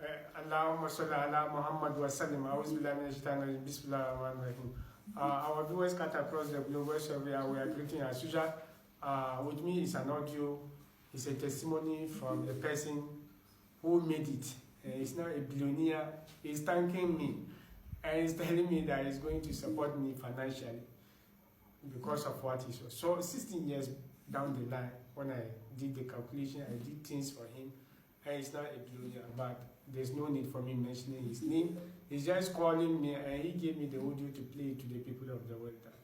Allahumma salli ala Muhammad wa sallim. Auzubillahi minash shaitanir rajim. Bismillahir rahmanir rahim. Our viewers cut across the globe, wherever we are greeting as usual. With me is an audio. It's a testimony from the person who made it. He's not a billionaire. He's thanking me. And he's telling me that he's going to support me financially because of what he saw. So 16 years down the line, when I did the calculation, I did things for him. And he's not a billionaire, but there's no need for me mentioning his name. He's just calling me, and he gave me the audio to play to the people of the world that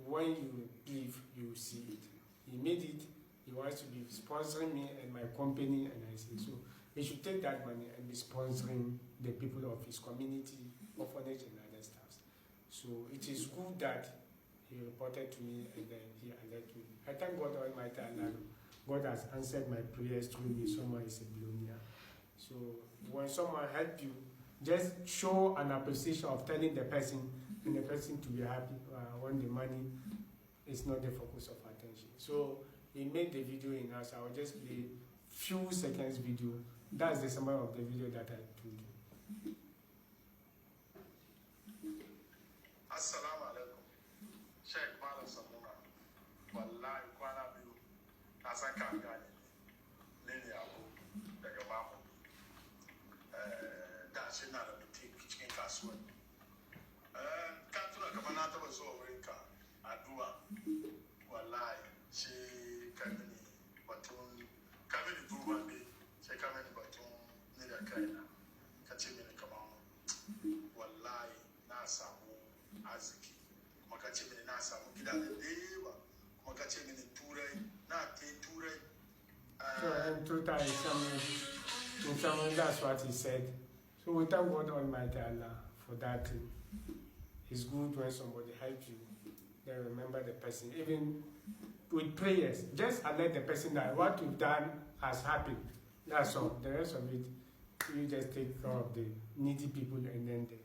when you leave, you see it. He made it. He wants to be sponsoring me and my company, and I say so. He should take that money and be sponsoring the people of his community, orphanage, and other stuff. So it is good that he reported to me and then he alerted me. I thank God Almighty Allah. God has answered my prayers through me. Someone is a billionaire. So when someone helps you, just show an appreciation of telling the person and the person to be happy when the money is not the focus of attention. So he made the video in us. I will just play few seconds video. That's the summary of the video that I told you. Assalamu alaikum. Sheikh Malam Samuna. Wallahi kwana biyu. Na san kan gane. Nene abu daga mamu. Da shi na da boutique cikin kasuwan. Ka tuna kamar na taba zuwa wurinka addu'a. Wallahi shi kamini batun kamini duban ne. Shi kamini batun ni da kaina. Ka ce mini kamar wallahi na samu arziki kuma ka ce mini na samu gida da yawa kuma ka ce mini turai na te turai. So in total, in summary, that's what he said. So we thank God Almighty Allah for that. It's good when somebody helps you. Then remember the person, even with prayers. Just alert the person that what you've done has happened. That's all. The rest of it, you just take care of the needy people and then the